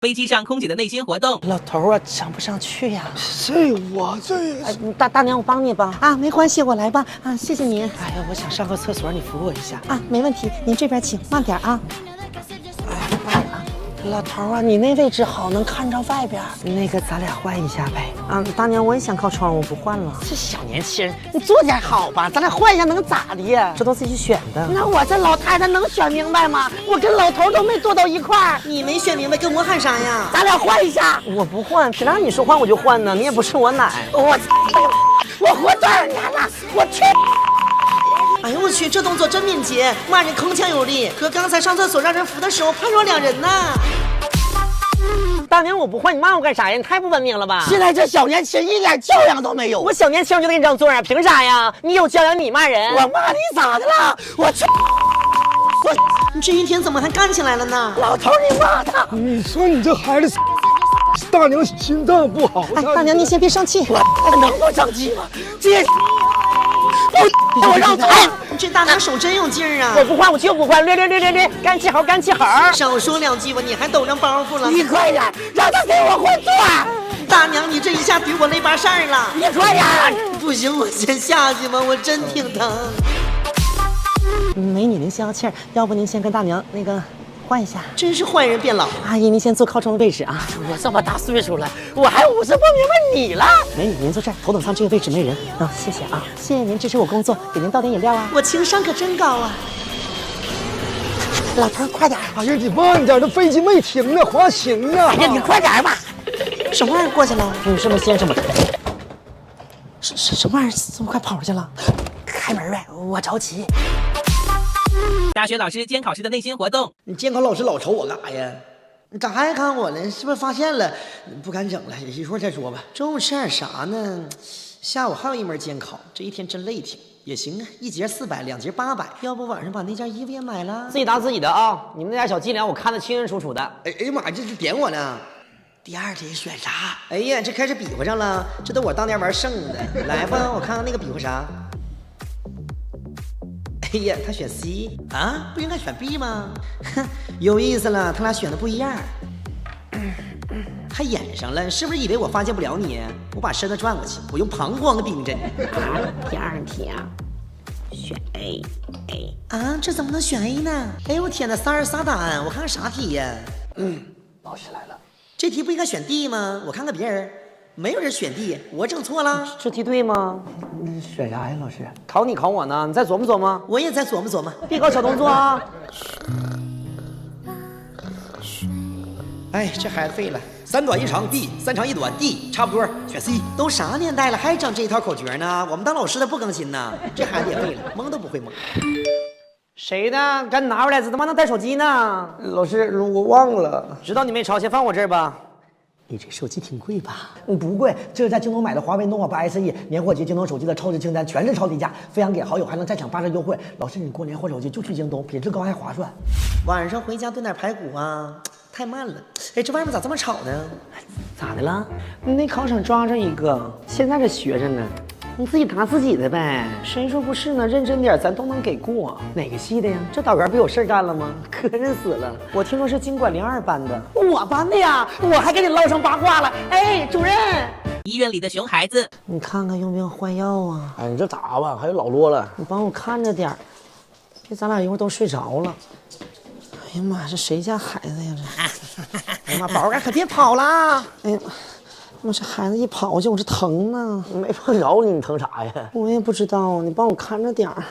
飞机上空姐的内心活动。老头啊，上不上去呀？大娘，我帮你吧。啊，没关系，我来吧。啊，谢谢您。哎呀，我想上个厕所，你扶我一下。啊，没问题，您这边请，慢点啊。老头啊，你那位置好，能看着外边。那个，咱俩换一下呗。啊，大娘，我也想靠窗户，不换了。这小年轻人，你做点好吧，咱俩换一下能咋的呀？这都自己选的。那我这老太太能选明白吗？我跟老头都没坐到一块儿。你没选明白，跟我喊啥呀？咱俩换一下。我不换，谁让你说换我就换呢？你也不是我奶。我活多少年了？我去！哎呦我去，这动作真敏捷，骂人铿锵有力，和刚才上厕所让人扶的时候判若两人呐。大娘，我不换，你骂我干啥呀？你太不文明了吧！现在这小年轻一点教养都没有。我小年轻就得跟你这样做呀？凭啥呀？你有教养你骂人？我骂你咋的了？我去！你这一天怎么还干起来了呢？老头，你骂他！你说你这孩子，大娘心脏不好。哎，大娘您先别生气。我能不生气吗？这我让座。这大娘手真有劲儿啊！我不换，我就不换，略，干气猴，干气猴！少说两句吧，你还抖上包袱了。你快点，让他给我换座！大娘，你这一下怼我那把事儿了。你快点！不行，我先下去吧，我真挺疼。美女，您消消气儿，要不您先跟大娘那个换一下。真是坏人变老。阿姨，您先坐靠窗的位置啊。我这么大岁数了，我还50不明白你了。美女，您坐这儿，头等舱这个位置没人啊，谢谢啊，谢谢您支持我工作，给您倒点饮料啊。我情商可真高啊。老头，快点！哎呀，你慢点，这飞机没停呢，滑行呢。哎呀，你快点吧！什么玩意儿过去了？女士们、先生们，什么玩意儿这么快跑出去了？开门呗，我着急。大学老师监考时的内心活动。你监考老师老瞅我干啥呀？你咋还看我了？是不是发现了？不敢整了，一会儿再说吧。中午吃点啥呢？下午还有一门监考，这一天真累挺。也行啊，一节400，2节800。要不晚上把那件衣服也买了？自己打自己的啊！你们那点小伎俩我看得清清楚楚的。哎呀妈，这是点我呢。第2题选啥？哎呀，这开始比划上了，这都我当年玩剩的。来吧，我看看那个比划啥。哎呀，他选 C 啊，不应该选 B 吗？哼，有意思了，他俩选的不一样。还演上了，是不是以为我发现不了你？我把身子转过去，我用膀胱的冰针。第2题啊，选 A。啊，这怎么能选 A 呢？哎呦我天哪，仨人仨答案，我看看啥题呀？老师来了，这题不应该选 D 吗？我看看别人，没有人选 D， 我整错了。这题对吗？你选啥呀，老师？考你考我呢，你再琢磨琢磨。我也在琢磨琢磨。别搞小动作啊！哎，这孩子废了，3短1长 D，3长1短 D，差不多，选 C。都啥年代了，还整这一套口诀呢？我们当老师的不更新呢？这孩子也废了，蒙都不会蒙。谁的？赶紧拿出来，怎么能带手机呢？老师，我忘了。知道你没抄，先放我这儿吧。你这手机挺贵吧？不贵，这是在京东买的华为 nova 8 SE 年货节京东手机的超值清单，全是超低价，分享给好友还能再抢8折优惠。老师，你过年换手机就去京东，品质高还划算。晚上回家炖点排骨啊，太慢了。哎，这外面咋这么吵呢？咋的了？那考场抓着一个，现在这学着呢。你自己答自己的呗，谁说不是呢？认真点，咱都能给过。哪个系的呀？这导员不有事干了吗？可认死了！我听说是经管02班的。我班的呀？我还给你唠上八卦了。哎，主任，医院里的熊孩子。你看看用不用换药啊？哎，你这咋吧？还有老多了。你帮我看着点儿，别咱俩一会儿都睡着了。哎呀妈，这谁家孩子呀？这！哎呀妈，宝儿可别跑啦！哎呀。我这孩子一跑去，我这疼呢。没碰着你，你疼啥呀？我也不知道，你帮我看着点儿。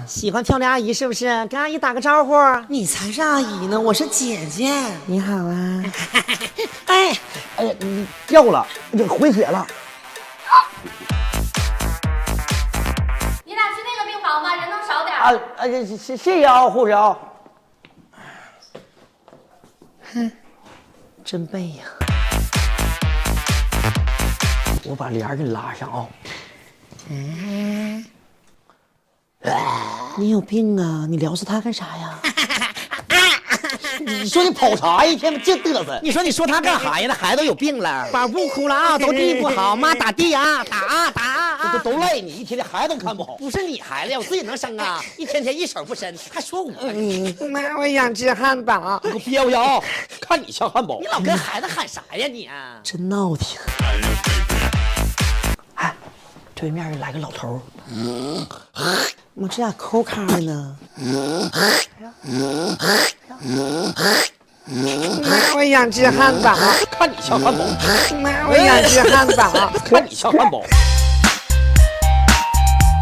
喜欢漂亮阿姨是不是？跟阿姨打个招呼。你才是阿姨呢，我是姐姐。你好啊。哎呀，你掉了，这回血了。你俩去那个病房吧，人能少点。谢谢啊，护士啊。真背呀！我把帘给拉上啊！你有病啊！你撩死他干啥呀？你说你跑啥呀？一天净嘚瑟。你说他干啥呀？那孩子都有病了。宝不哭了啊，都地不好，妈打地啊，打啊！都赖你，一天天孩子都看不好。不是你孩子呀，我自己能生啊！一天天一手不伸，还说我。妈，我想吃汉堡。你给我憋回去啊！看你像汉堡。你老跟孩子喊啥呀你？真闹挺。哎，对面来个老头我这咋抠咖的呢？妈，我想吃汉堡。看你像汉堡。妈，我想吃汉堡。看你像汉堡。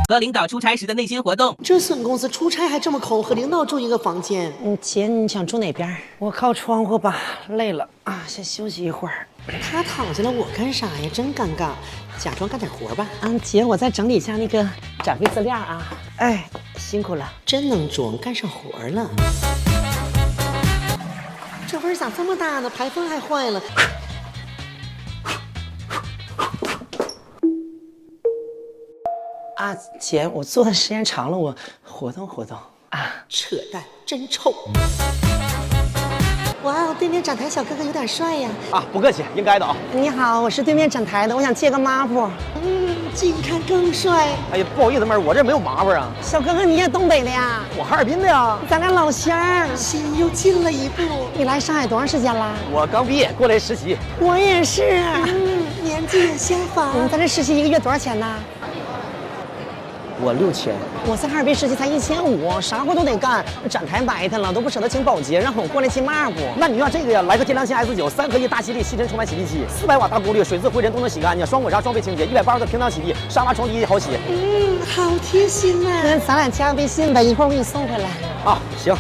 和领导出差时的内心活动。这损公司出差还这么抠，和领导住一个房间。姐，你想住哪边？我靠窗户吧，累了啊，先休息一会儿。他躺下了，我干啥呀？真尴尬，假装干点活吧。姐，我再整理一下那个展会资料啊。哎，辛苦了。真能装，干上活了。这味儿咋这么大呢？排风还坏了。姐，我坐的时间长了，我活动活动啊。扯淡，真臭。哇，对面展台小哥哥有点帅呀。不客气，应该的啊。你好，我是对面展台的，我想借个抹布。近看更帅。哎呀，不好意思，妹儿，我这没有麻烦啊。小哥哥，你也东北的呀？我哈尔滨的呀。咱俩老乡儿，心又近了一步。你来上海多长时间了？我刚毕业过来实习。我也是。年纪也相仿。我们在这实习1个月多少钱呢？我6000。我在哈尔滨实习才1500，啥活都得干。展台埋汰了，都不舍得请保洁，让我过来接抹布。那你要这个呀，来个天良心 S9 3合1大吸力吸尘充满洗涤器，400瓦大功率，水渍灰尘都能洗干净，双滚砂双倍清洁，180度平躺洗涤，沙发床底好洗。好贴心呐。那咱俩加微信呗，一会儿我给你送回来。行。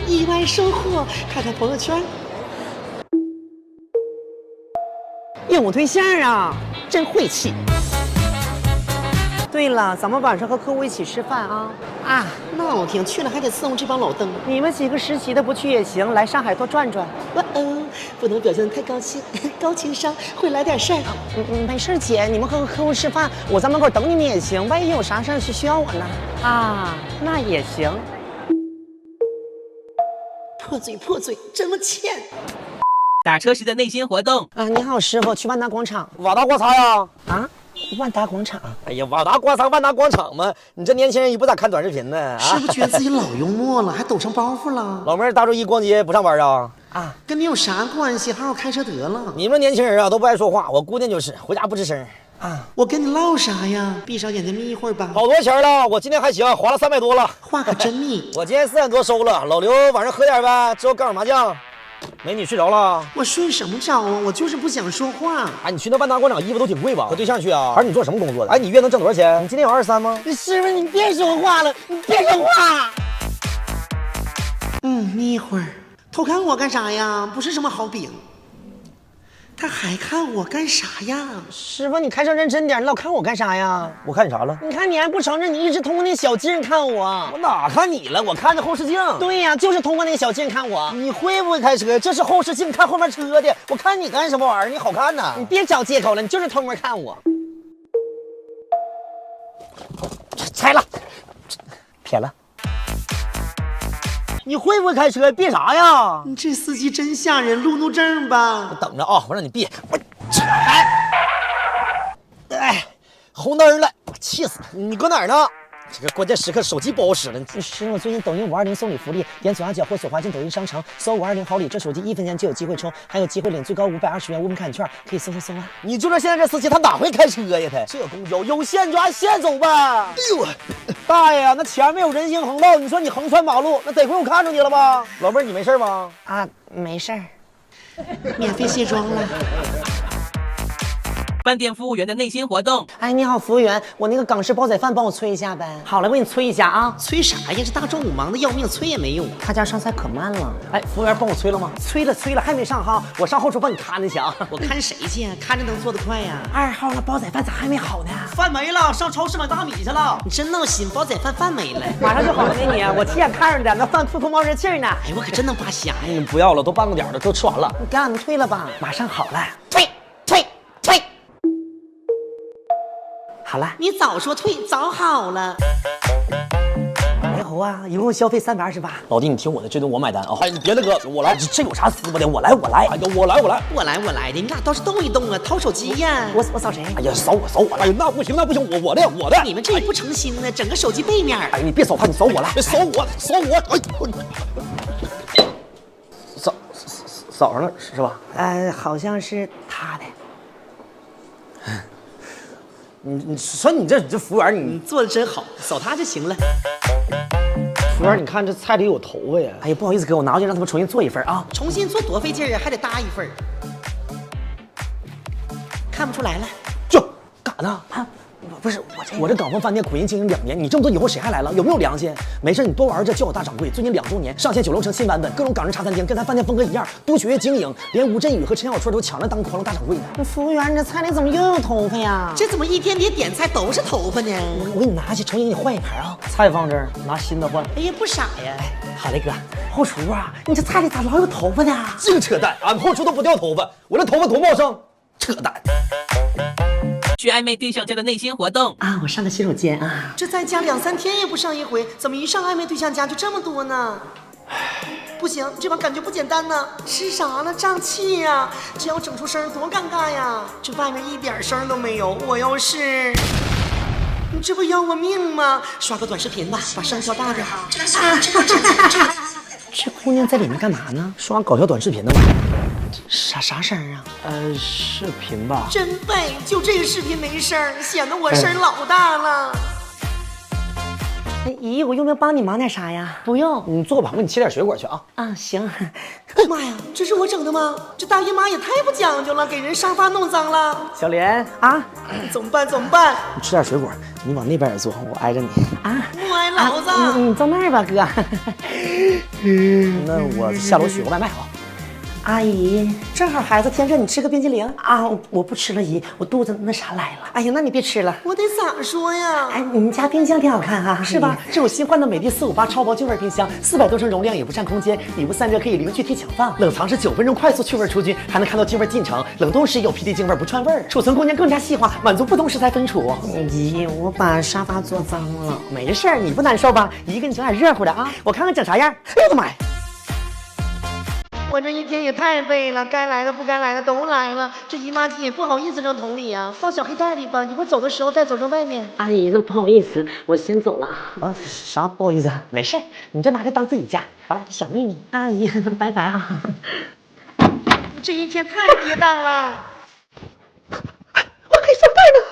意外收获，看看朋友圈。有对象啊，真晦气。对了，咱们晚上和客户一起吃饭啊！闹挺，去了还得伺候这帮老登。你们几个实习的不去也行，来上海多转转。不能表现得太高兴，高情商会来点事儿。没事姐，你们和客户吃饭，我在门口等你们也行。万一有啥事儿需要我呢？那也行。破嘴，这么欠。打车时的内心活动。你好，师傅，去万达广场。瓦达刮擦呀？万达广场。哎呀，瓦达刮擦，万达广场嘛。你这年轻人也不咋看短视频呢？是不是觉得自己老幽默了，还抖上包袱了？老妹儿大周一逛街不上班啊？跟你有啥关系？好好开车得了。你们年轻人啊都不爱说话，我姑娘就是回家不吱声。我跟你唠啥呀？闭上眼睛眯一会儿吧。好多钱了，我今天还行，花了300多了。话可真密。我今天4点多收了。老刘晚上喝点呗，之后干会麻将。美女睡着了？我睡什么着啊？我就是不想说话。你去那万达广场衣服都挺贵吧？和对象去啊？还是你做什么工作的？你月能挣多少钱？你今天有23吗？师傅，你别说话了，你别说话。眯一会儿。偷看我干啥呀？不是什么好饼。他还看我干啥呀？师傅，你开车认真点，你老看我干啥呀？我看你啥了？你看你还不承认，你一直通过那小镜看我。我哪看你了？我看着后视镜。对呀，就是通过那个小镜看我。你会不会开车？这是后视镜看后面车的。我看你干什么玩意儿？你好看呐！你别找借口了，你就是偷摸看我。拆了，撇了。你会不会开车？别啥呀？你这司机真吓人，路怒症吧？等着啊，我让你别。红灯了，气死你搁哪儿呢？这个关键时刻手机不好使了。师傅，最近抖音520送礼福利，点左下角或左滑进抖音商城，搜520好礼，这手机1分钱就有机会抽，还有机会领最高520元物品卡券，可以搜啊！你就说现在这司机他哪会开车呀？他这公交有线就按线走吧。哎呦，大爷呀，那前面有人行横道，你说你横穿马路，那得亏我看着你了吧？老妹儿，你没事吗？没事儿。免费卸妆了。饭店服务员的内心活动。你好，服务员，我那个港式煲仔饭帮我催一下呗。好了，我给你催一下啊。催啥呀？这大中午忙的要命，催也没用。他家上菜可慢了。服务员帮我催了吗？催了，还没上哈。我上后厨帮你看着去啊。我看谁去？看着能做得快呀？2号了，煲仔饭咋还没好呢？饭没了，上超市买大米去了。你真闹心，煲仔饭没了，马上就好了给你。我亲眼看着的，那饭噗冒热气呢。哎，我可真能扒瞎呀！你不要了，都半个点了，都吃完了。你给俺们退了吧，马上好了。退。好了，你早说退，早好了。没头啊，一共消费328。老弟，你听我的，这顿我买单啊！哎，你别的哥，我来，这有啥撕巴的？我来！哎呀，我来！我来的，你俩倒是动一动啊，掏手机呀！我扫谁？哎呀，扫我！哎呀，那不行，我的！你们这也不诚心呢，整个手机背面。哎，你别扫他，你扫我来，别扫我！哎，扫上了是吧？好像是他的。你说你这服务员，你做的真好，扫他就行了。服务员，你看这菜里有头发呀！哎呀，不好意思哥，我拿回去让他们重新做一份啊。重新做多费劲啊，还得搭一份。看不出来了，就干啥呢？啊，不是我这港丰饭店苦营经营2年，你这么多以后谁还来了？有没有良心？没事，你多玩这叫我大掌柜。最近2周年上线9楼城新版本，各种港人茶餐厅跟咱饭店风格一样，不学经营，连吴镇宇和陈小春都抢着当狂龙大掌柜呢。服务员，你这菜里怎么又有头发呀？这怎么一天天点菜都是头发呢？我给你拿去，重新给你换一盘啊。菜放这儿，拿新的换。哎呀，不傻呀！好嘞，哥。后厨啊，你这菜里咋老有头发呢？净扯淡！俺后厨都不掉头发，我这头发多茂盛，扯淡。去暧昧对象家的内心活动啊！我上个洗手间啊。这在家2、3天也不上一回，怎么一上暧昧对象家就这么多呢？不行，这把感觉不简单呢。吃啥呢？胀气呀！这要整出声多尴尬呀！这外面一点声都没有，我要是……你这不要我命吗？刷个短视频吧，把声调大点。这姑娘在里面干嘛呢？刷搞笑短视频呢吗？啥声啊？视频吧。真背，就这个视频没声，显得我声老大了。姨，我用不用帮你忙点啥呀？不用，你坐吧，我给你切点水果去啊。啊，行。妈呀，这是我整的吗？这大姨妈也太不讲究了，给人沙发弄脏了。小莲啊，怎么办？你吃点水果，你往那边也坐，我挨着你。啊，不挨老子。你坐那儿吧，哥。那我下楼取个外卖啊。阿姨，正好孩子天热，你吃个冰激凌啊？我不吃了，姨，我肚子那啥来了。哎呀，那你别吃了。我得咋说呀？哎，你们家冰箱挺好看哈，是吧？这种新换的美的458超薄净味冰箱，400多升容量也不占空间，礼物散热可以零距贴墙放，冷藏是9分钟快速去味出菌，还能看到净味进程，冷冻时有皮的净味不串味儿，储存空间更加细化，满足不同食材分储。姨，我把沙发做脏了。没事儿，你不难受吧？姨给你整点热乎的啊，我看看整啥样。哎呦我的妈呀！我这一天也太背了，该来的不该来的都来了，这姨妈巾也不好意思扔桶里啊，放小黑袋里吧，一会儿走的时候再走正外面。阿姨，不好意思，我先走了。啊，啥不好意思？没事，你就拿着当自己家，好了，小秘密。阿姨，拜拜啊！这一天太跌宕了。我还上班呢。